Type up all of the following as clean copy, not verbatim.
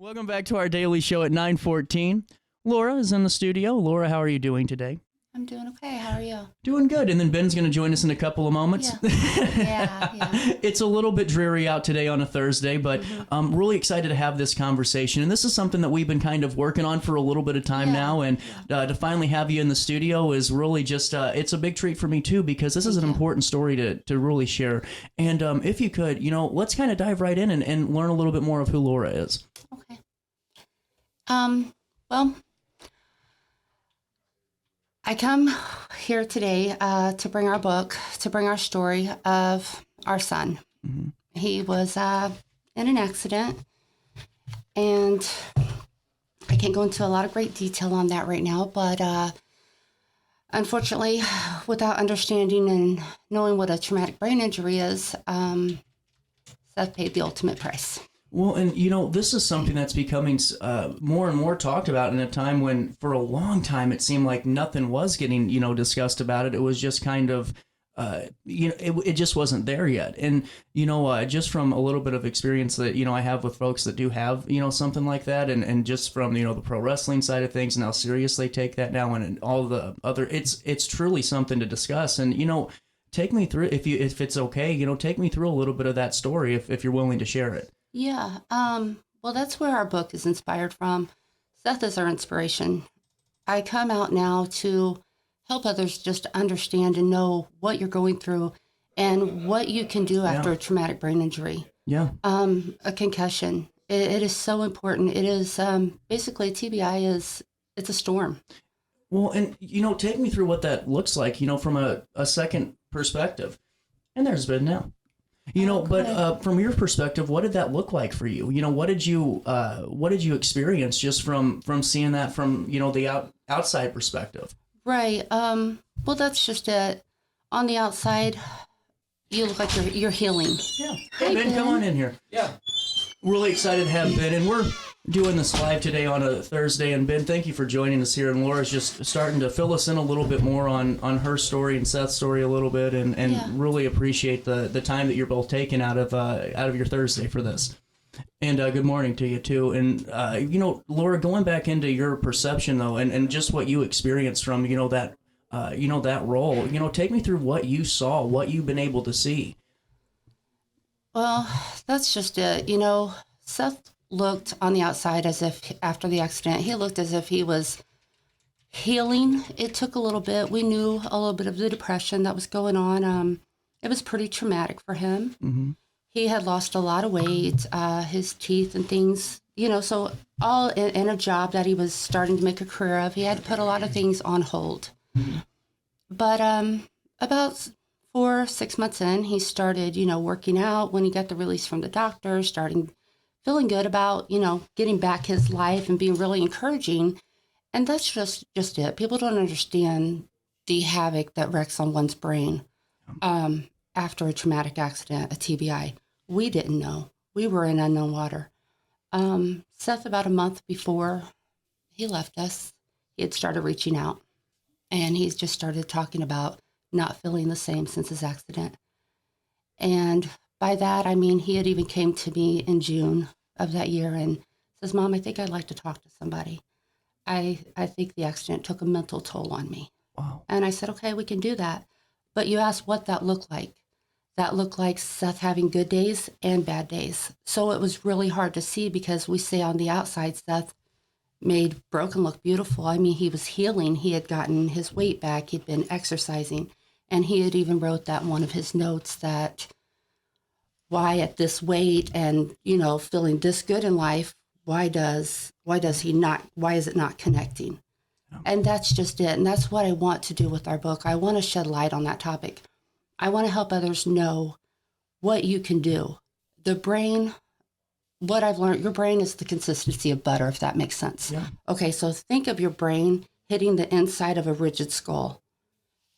Welcome back to our daily show at 9:14. Laura is in the studio. Laura, how are you doing today? I'm doing okay. How are you? Doing good. And then Ben's going to join us in a couple of moments. Yeah. It's a little bit dreary out today on a Thursday, but I'm really excited to have this conversation. And this is something that we've been kind of working on for a little bit of time now. And to finally have you in the studio is really just, it's a big treat for me too, because this is an important story to really share. And if you could, let's kind of dive right in and learn a little bit more of who Laura is. Okay. Well, I come here today to bring our book, to bring our story of our son. Mm-hmm. He was in an accident, and I can't go into a lot of great detail on that right now, but unfortunately, without understanding and knowing what a traumatic brain injury is, Seth paid the ultimate price. Well, and this is something that's becoming more and more talked about in a time when, for a long time, it seemed like nothing was getting, discussed about it. It was just kind of, it just wasn't there yet. And, just from a little bit of experience that, I have with folks that do have, something like that, and just from, the pro wrestling side of things and how serious they take that now and all the other, it's truly something to discuss. And, take me through, if it's okay, take me through a little bit of that story if you're willing to share it. Yeah. Well, that's where our book is inspired from. Seth is our inspiration. I come out now to help others just understand and know what you're going through and what you can do after a traumatic brain injury. Yeah. A concussion. It is so important. It is basically TBI it's a storm. Well, and, take me through what that looks like, from a second perspective. And there's Ben now. But from your perspective, what did that look like for you? What did you experience just from seeing that from, the outside perspective? Right. Well, that's just it. On the outside, you look like you're healing. Yeah. Hey, Ben, come on in here. Yeah. Really excited to have Ben, and we're doing this live today on a Thursday. And Ben, thank you for joining us here. And Laura's just starting to fill us in a little bit more on her story and Seth's story a little bit, and really appreciate the time that you're both taking out of your Thursday for this. And good morning to you too. And Laura, going back into your perception though, and just what you experienced from that role. Take me through what you saw, what you've been able to see. Well, that's just it. Seth looked on the outside as if after the accident, he looked as if he was healing. It took a little bit. We knew a little bit of the depression that was going on. It was pretty traumatic for him. Mm-hmm. He had lost a lot of weight, his teeth and things, so all in a job that he was starting to make a career of. He had to put a lot of things on hold. Mm-hmm. But about 4 or 6 months in, he started, working out when he got the release from the doctor, feeling good about, getting back his life and being really encouraging. And that's just it. People don't understand the havoc that wreaks on one's brain after a traumatic accident, a TBI. We didn't know. We were in unknown water. Seth, about a month before he left us, he had started reaching out. And he's just started talking about not feeling the same since his accident. And by that, I mean, he had even came to me in June of that year and says, "Mom, I think I'd like to talk to somebody. I think the accident took a mental toll on me." Wow. And I said, "Okay, we can do that." But you asked what that looked like. That looked like Seth having good days and bad days. So it was really hard to see because we say on the outside, Seth made broken look beautiful. I mean, he was healing. He had gotten his weight back. He'd been exercising. And he had even wrote that one of his notes that why at this weight and, feeling this good in life, why is it not connecting? Yeah. And that's just it. And that's what I want to do with our book. I want to shed light on that topic. I want to help others know what you can do. The brain, what I've learned, your brain is the consistency of butter, if that makes sense. Yeah. Okay, so think of your brain hitting the inside of a rigid skull.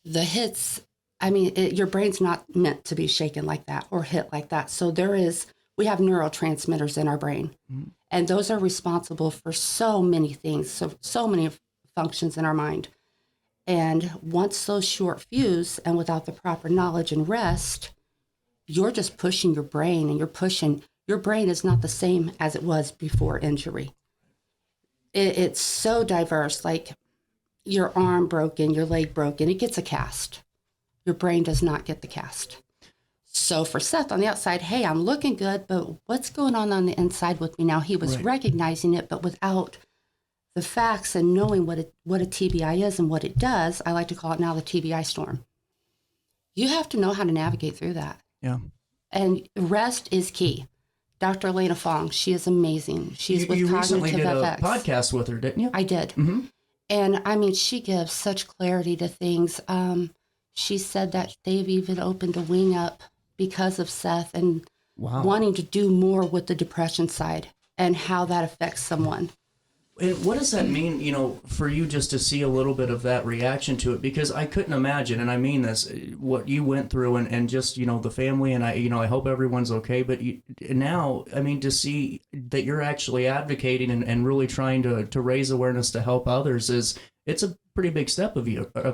The hits, your brain's not meant to be shaken like that or hit like that. So we have neurotransmitters in our brain, and those are responsible for so many things, so many functions in our mind. And once those short fuse and without the proper knowledge and rest, you're just pushing your brain and you're pushing your brain is not the same as it was before injury. It's so diverse. Like your arm broken, your leg broken, it gets a cast. Your brain does not get the cast. So for Seth on the outside, hey, I'm looking good, but what's going on the inside with me now? He was recognizing it, but without the facts and knowing what a TBI is and what it does. I like to call it now the TBI storm. You have to know how to navigate through that. Yeah. And rest is key. Dr. Elena Fong, she is amazing. She's with you Cognitive recently did FX. a podcast with her, didn't you? I did. Mm-hmm. And I mean, she gives such clarity to things. She said that they've even opened a wing up because of Seth and wanting to do more with the depression side and how that affects someone. And what does that mean, for you just to see a little bit of that reaction to it? Because I couldn't imagine, and I mean this, what you went through and just, the family, and I hope everyone's okay. But now, I mean, to see that you're actually advocating and really trying to raise awareness to help others it's a pretty big step of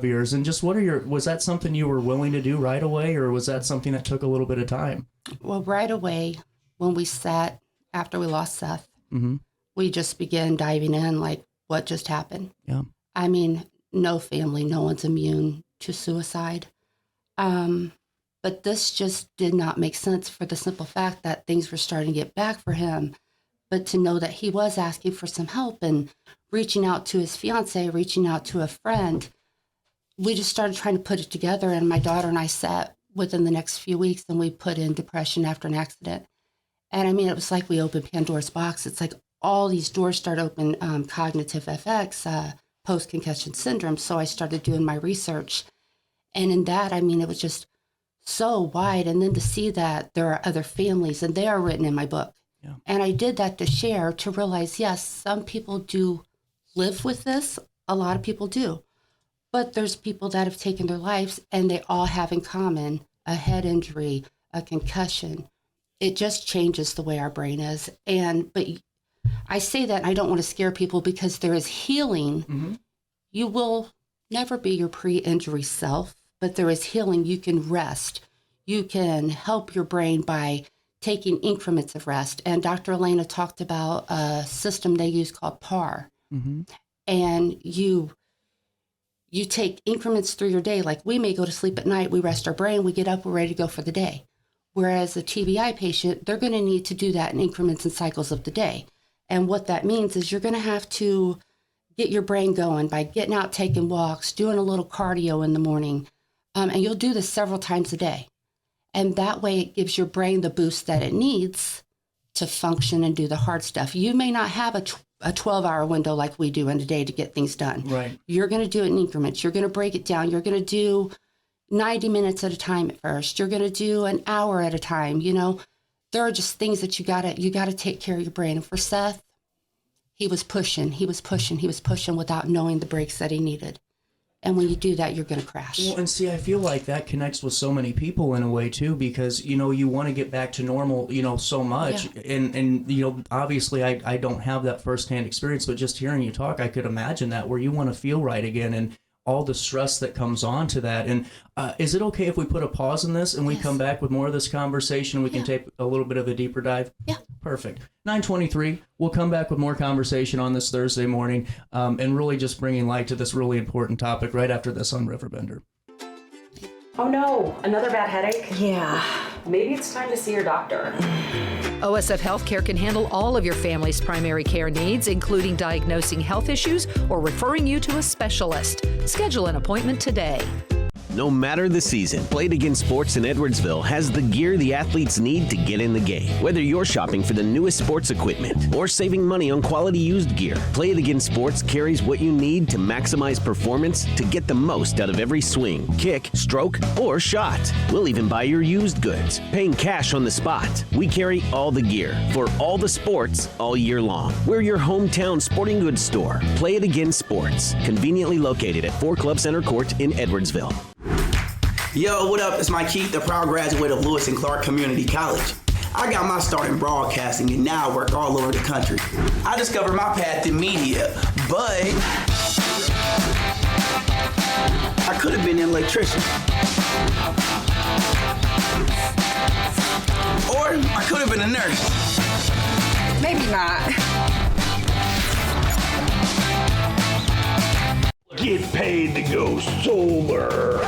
yours. And just was that something you were willing to do right away, or was that something that took a little bit of time? Well, right away, when we sat after we lost Seth, we just began diving in like, what just happened? Yeah. I mean, no family, no one's immune to suicide. But this just did not make sense for the simple fact that things were starting to get back for him. But to know that he was asking for some help and reaching out to his fiance, reaching out to a friend, we just started trying to put it together. And my daughter and I sat within the next few weeks and we put in depression after an accident. And I mean, it was like we opened Pandora's box. It's like all these doors start open, cognitive FX, post-concussion syndrome. So I started doing my research. And in that, I mean, it was just so wide. And then to see that there are other families, and they are written in my book. Yeah. And I did that to share, to realize, yes, some people do live with this. A lot of people do. But there's people that have taken their lives, and they all have in common a head injury, a concussion. It just changes the way our brain is. But I say that, and I don't want to scare people, because there is healing. Mm-hmm. You will never be your pre-injury self, but there is healing. You can rest. You can help your brain by taking increments of rest. And Dr. Elena talked about a system they use called PAR. Mm-hmm. And you take increments through your day. Like we may go to sleep at night, we rest our brain, we get up, we're ready to go for the day. Whereas a TBI patient, they're going to need to do that in increments and cycles of the day. And what that means is you're going to have to get your brain going by getting out, taking walks, doing a little cardio in the morning. And you'll do this several times a day. And that way it gives your brain the boost that it needs to function and do the hard stuff. You may not have a 12-hour window like we do in a day to get things done. Right. You're going to do it in increments. You're going to break it down. You're going to do 90 minutes at a time at first. You're going to do an hour at a time. There are just things that you gotta take care of your brain. And for Seth, he was pushing without knowing the breaks that he needed. And when you do that, you're going to crash. Well, and see, I feel like that connects with so many people in a way, too, because, you want to get back to normal, so much. Yeah. And obviously I don't have that firsthand experience, but just hearing you talk, I could imagine that, where you want to feel right again and all the stress that comes on to that. And is it okay if we put a pause in this and we come back with more of this conversation and we can take a little bit of a deeper dive? Yeah. Perfect. 9:23. We'll come back with more conversation on this Thursday morning and really just bringing light to this really important topic right after this on Riverbender. Oh no, another bad headache? Yeah, maybe it's time to see your doctor. OSF Healthcare can handle all of your family's primary care needs, including diagnosing health issues or referring you to a specialist. Schedule an appointment today. No matter the season, Play It Again Sports in Edwardsville has the gear the athletes need to get in the game. Whether you're shopping for the newest sports equipment or saving money on quality used gear, Play It Again Sports carries what you need to maximize performance to get the most out of every swing, kick, stroke, or shot. We'll even buy your used goods, paying cash on the spot. We carry all the gear for all the sports all year long. We're your hometown sporting goods store. Play It Again Sports, conveniently located at 4 Club Center Court in Edwardsville. Yo, what up? It's Mike Keith, the proud graduate of Lewis and Clark Community College. I got my start in broadcasting and now I work all over the country. I discovered my path in media, but I could have been an electrician. Or I could have been a nurse. Maybe not. Get paid to go solar.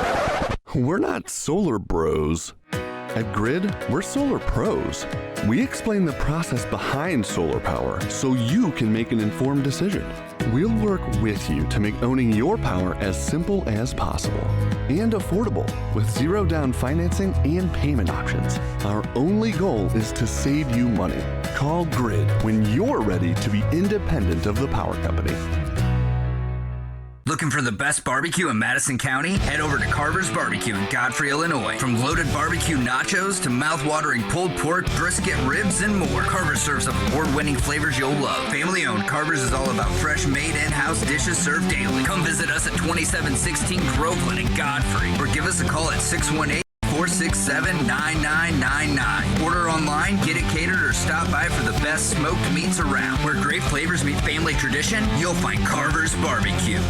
We're not solar bros. At Grid, we're solar pros. We explain the process behind solar power so you can make an informed decision. We'll work with you to make owning your power as simple as possible and affordable with zero down financing and payment options. Our only goal is to save you money. Call Grid when you're ready to be independent of the power company. Looking for the best barbecue in Madison County? Head over to Carver's Barbecue in Godfrey, Illinois. From loaded barbecue nachos to mouth-watering pulled pork, brisket, ribs, and more, Carver's serves up award-winning flavors you'll love. Family-owned, Carver's is all about fresh, made in-house dishes served daily. Come visit us at 2716 Groveland in Godfrey, or give us a call at 618-467-9999. Order online, get it catered, or stop by for the best smoked meats around. Where great flavors meet family tradition, you'll find Carver's Barbecue.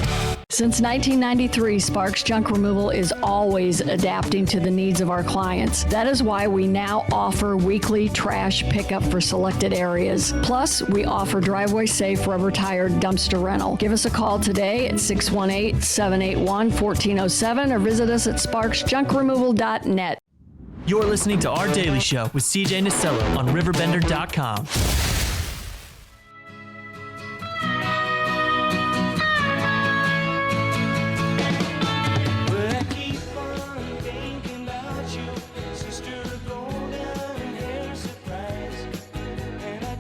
Since 1993, Sparks Junk Removal is always adapting to the needs of our clients. That is why we now offer weekly trash pickup for selected areas. Plus, we offer driveway-safe rubber-tired dumpster rental. Give us a call today at 618-781-1407 or visit us at sparksjunkremoval.net. You're listening to Our Daily Show with CJ Nasello on RiverBender.com.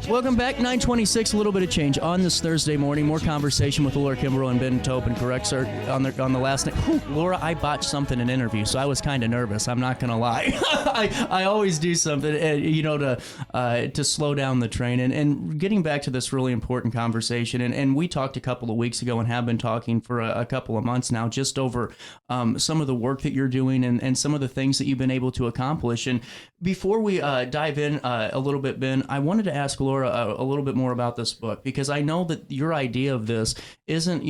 Welcome back, 926, a little bit of change on this Thursday morning. More conversation with Laura Kimbro and Ben Tobin, correct, sir? On the last night. Whew, Laura, I botched something in an interview, so I was kind of nervous. I'm not going to lie. I always do something, to slow down the train. And getting back to this really important conversation, and we talked a couple of weeks ago and have been talking for a couple of months now, just over some of the work that you're doing and some of the things that you've been able to accomplish. And before we dive in a little bit, Ben, I wanted to ask Laura a little bit more about this book, because I know that your idea of this isn't,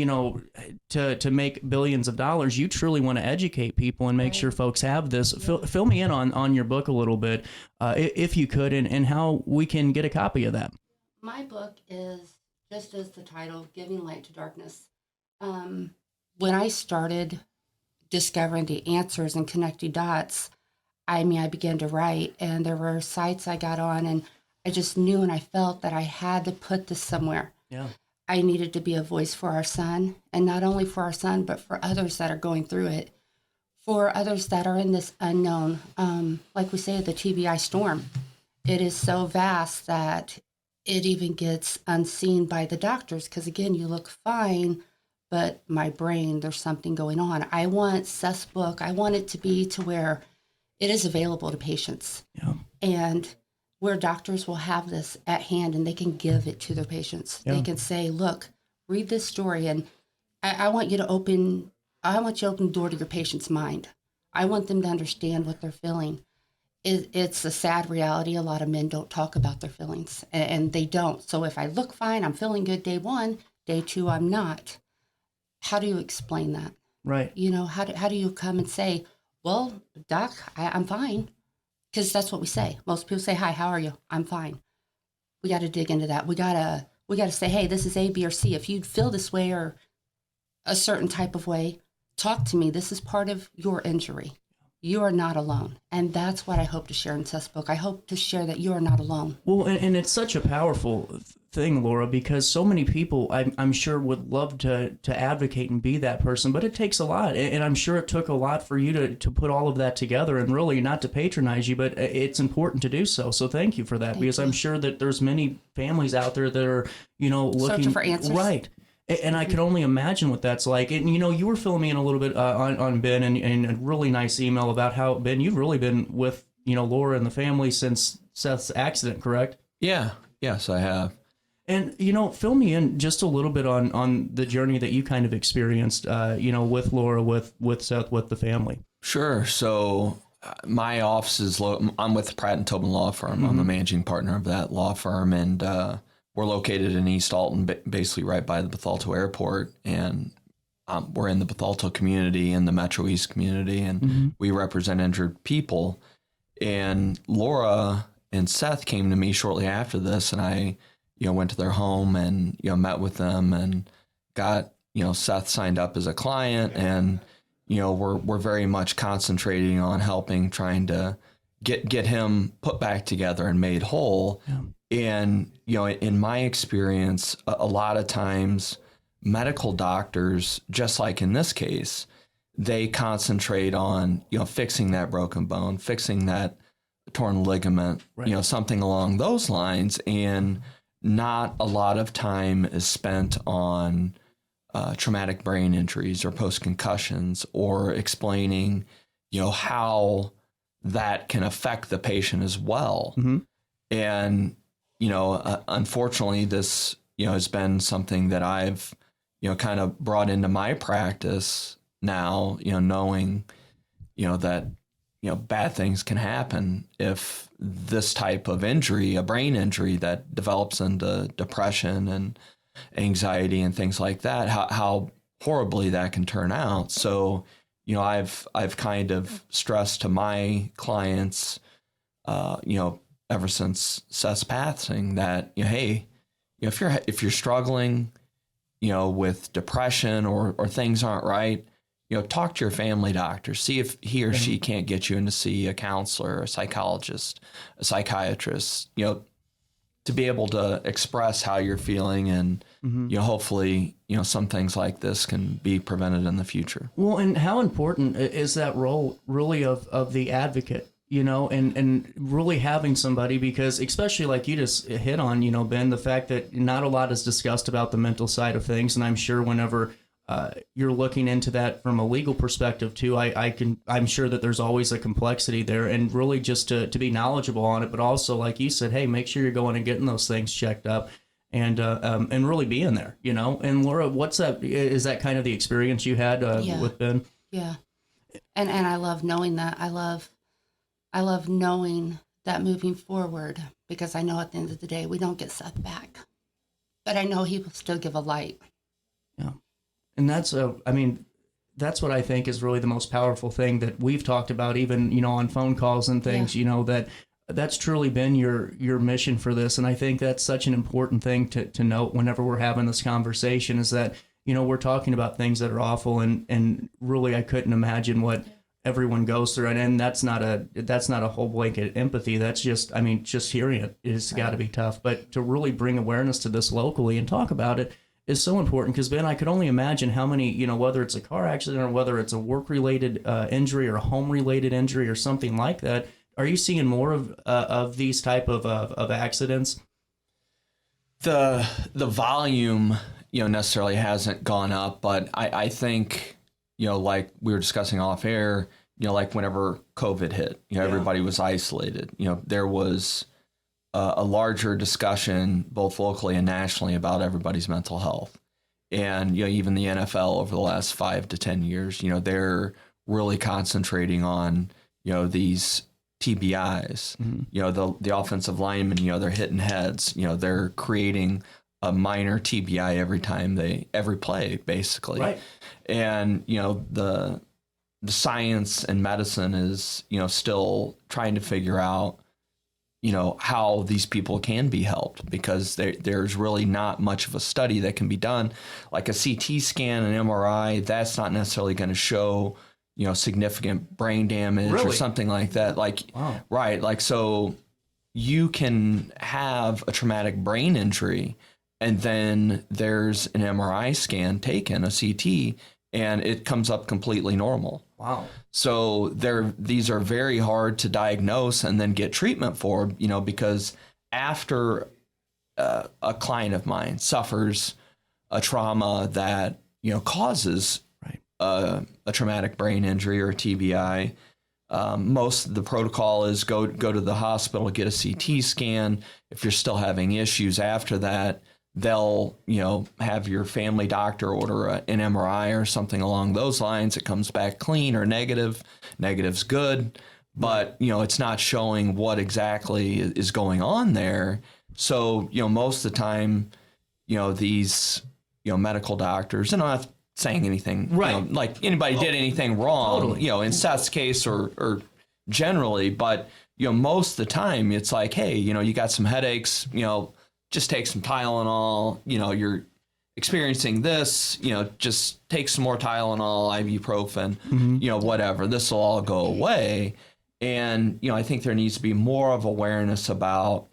to make billions of dollars. You truly want to educate people and make sure folks have this. Fill me in on your book a little bit, if you could, and how we can get a copy of that. My book is, just as the title, Giving Light to Darkness. When I started discovering the answers and connecting dots, I began to write, and there were sites I got on, and I just knew and I felt that I had to put this somewhere. Yeah. I needed to be a voice for our son, and not only for our son, but for others that are going through it, for others that are in this unknown. Like we say, the TBI storm. It is so vast that it even gets unseen by the doctors, because again, you look fine, but my brain, there's something going on. I want Seth's book, I want it to be to where it is available to patients. Yeah. And where doctors will have this at hand and they can give it to their patients. Yeah. They can say, look, read this story, and I want you to open the door to your patient's mind. I want them to understand what they're feeling. It's a sad reality. A lot of men don't talk about their feelings, and they don't. So if I look fine, I'm feeling good day one, day two, I'm not. How do you explain that? Right. How do you come and say, well, doc, I'm fine? Because that's what we say. Most people say, hi, how are you? I'm fine. We got to dig into that. We got to say, hey, this is A, B, or C. If you feel this way or a certain type of way, talk to me. This is part of your injury. You are not alone. And that's what I hope to share in Seth's book. I hope to share that you are not alone. Well, and it's such a powerful thing, Laura, because so many people, I'm sure, would love to advocate and be that person, but it takes a lot. And I'm sure it took a lot for you to put all of that together, and really not to patronize you, but it's important to do so. So thank you for that, because I'm sure that there's many families out there that are, looking searching for answers. Right. And I can only imagine what that's like. And, you were filling me in a little bit on Ben, and a really nice email about how, Ben, you've really been with, Laura and the family since Seth's accident, correct? Yeah. Yes, I have. And, fill me in just a little bit on the journey that you kind of experienced, with Laura, with Seth, with the family. Sure. So my office is, I'm with Pratt & Tobin Law Firm. Mm-hmm. I'm the managing partner of that law firm, and we're located in East Alton, basically right by the Bethalto Airport. And we're in the Bethalto community and the Metro East community, and we represent injured people. And Laura and Seth came to me shortly after this, and I, went to their home and, met with them and got, Seth signed up as a client, and, we're very much concentrating on helping, trying to get him put back together and made whole. And, in my experience, a lot of times medical doctors, just like in this case, they concentrate on, fixing that broken bone, fixing that torn ligament, something along those lines. And not a lot of time is spent on traumatic brain injuries or post-concussions, or explaining, how that can affect the patient as well. And, unfortunately, this, has been something that I've, kind of brought into my practice now, knowing, that, bad things can happen if this type of injury, a brain injury that develops into depression and anxiety and things like that, how horribly that can turn out. So, I've kind of stressed to my clients, ever since Seth's passing, that, hey, if you're struggling, with depression or things aren't right, talk to your family doctor, see if he or she can't get you in to see a counselor, a psychologist, a psychiatrist, to be able to express how you're feeling, and, hopefully, some things like this can be prevented in the future. Well, and how important is that role really of the advocate, and really having somebody, because especially like you just hit on, Ben, the fact that not a lot is discussed about the mental side of things. And I'm sure whenever you're looking into that from a legal perspective too, I'm sure that there's always a complexity there, and really just to be knowledgeable on it, but also, like you said, hey, make sure you're going and getting those things checked up, and really being there, And Laura, what's that? Is that kind of the experience you had with Ben? Yeah. And I love knowing that. I love knowing that moving forward, because I know at the end of the day, we don't get Seth back, but I know he will still give a light. Yeah. And that's that's what I think is really the most powerful thing that we've talked about, even, on phone calls and things, that's truly been your mission for this. And I think that's such an important thing to note whenever we're having this conversation, is that, we're talking about things that are awful, and really I couldn't imagine what everyone goes through. And that's not a whole blanket empathy. That's just, just hearing it is got to be tough. But to really bring awareness to this locally and talk about it is so important, because Ben, I could only imagine how many, whether it's a car accident or whether it's a work-related injury or a home-related injury or something like that. Are you seeing more of these type of accidents? The volume, necessarily hasn't gone up, but I think, like we were discussing off air, like whenever COVID hit, everybody was isolated. There was a larger discussion both locally and nationally about everybody's mental health. And, even the NFL over the last 5 to 10 years, they're really concentrating on, these TBIs, the offensive linemen, they're hitting heads, they're creating a minor TBI every play, basically. Right. And, the science and medicine is, still trying to figure out, how these people can be helped, because there's really not much of a study that can be done. Like a CT scan and MRI, that's not necessarily going to show, significant brain damage or something like that. Wow. Right. Like, so you can have a traumatic brain injury, and then there's an MRI scan taken, a CT, and it comes up completely normal. Wow. So these are very hard to diagnose and then get treatment for, because after a client of mine suffers a trauma that, causes a traumatic brain injury or a TBI, most of the protocol is go to the hospital, get a CT scan. If you're still having issues after that, they'll, have your family doctor order an MRI or something along those lines. It comes back clean or negative. Negative's good, but, it's not showing what exactly is going on there. So, most of the time, these, medical doctors, and saying anything, right? Like anybody did anything wrong, Totally. In Seth's case or generally, but most of the time it's like, hey, you got some headaches, just take some Tylenol, you're experiencing this, just take some more Tylenol, ibuprofen, whatever, this will all go away. And, I think there needs to be more of awareness about,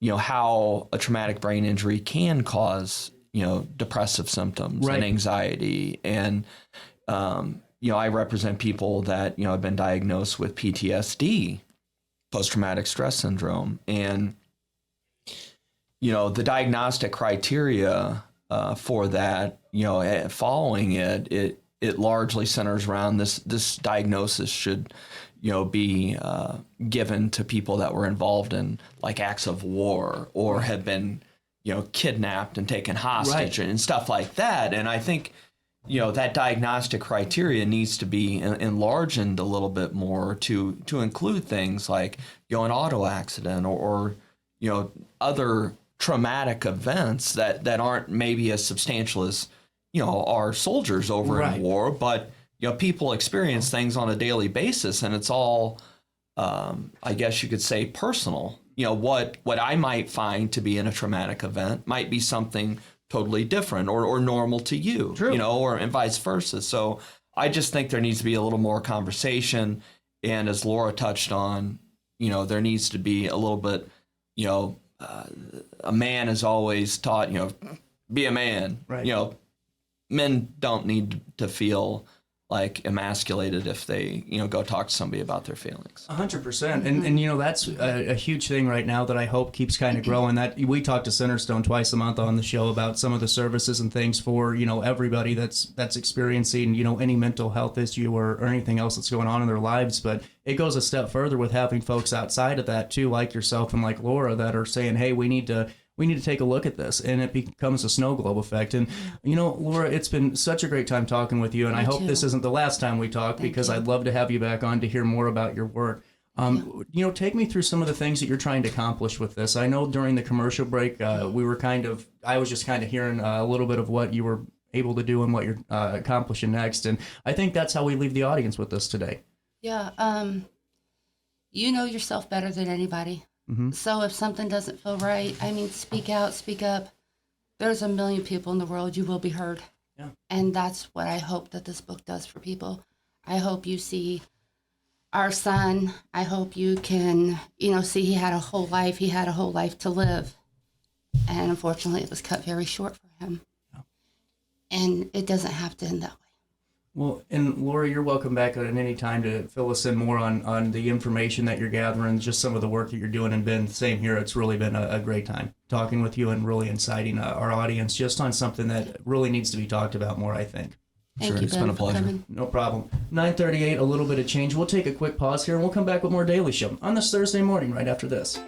how a traumatic brain injury can cause, depressive symptoms and anxiety. And, I represent people that, have been diagnosed with PTSD, post-traumatic stress syndrome. And, the diagnostic criteria for that, following it largely centers around this diagnosis should, be given to people that were involved in like acts of war or have been, kidnapped and taken hostage and stuff like that. And I think, that diagnostic criteria needs to be enlarged a little bit more to include things like, an auto accident or other traumatic events that aren't maybe as substantial as, our soldiers over in war, but people experience things on a daily basis, and it's all, I guess you could say, personal. What I might find to be in a traumatic event might be something totally different or normal to you, True. Or and vice versa. So I just think there needs to be a little more conversation, and as Laura touched on, there needs to be a little bit, a man is always taught, be a man. Right. Men don't need to feel like emasculated if they, go talk to somebody about their feelings. 100%. And that's a huge thing right now that I hope keeps kind of growing. That we talk to Centerstone twice a month on the show about some of the services and things for, everybody that's experiencing, any mental health issue or anything else that's going on in their lives. But it goes a step further with having folks outside of that too, like yourself and like Laura, that are saying, hey, we need to take a look at this, and it becomes a snow globe effect. And, Laura, it's been such a great time talking with you, and I hope this isn't the last time we talk, because I'd love to have you back on to hear more about your work. Take me through some of the things that you're trying to accomplish with this. I know during the commercial break, I was just kind of hearing a little bit of what you were able to do and what you're accomplishing next, and I think that's how we leave the audience with this today. Yeah, you know yourself better than anybody. Mm-hmm. So if something doesn't feel right, speak out, speak up. There's a million people in the world, you will be heard. Yeah. And that's what I hope that this book does for people. I hope you see our son. I hope you can, see he had a whole life. He had a whole life to live. And unfortunately, it was cut very short for him. Yeah. And it doesn't have to end that way. Well, and Laura, you're welcome back at any time to fill us in more on the information that you're gathering, just some of the work that you're doing. And Ben, same here. It's really been a great time talking with you and really inciting our audience just on something that really needs to be talked about more, I think. Thank you, It's Ben, been a pleasure. for coming. No problem. 9:38, a little bit of change. We'll take a quick pause here and we'll come back with more Daily Show on this Thursday morning right after this.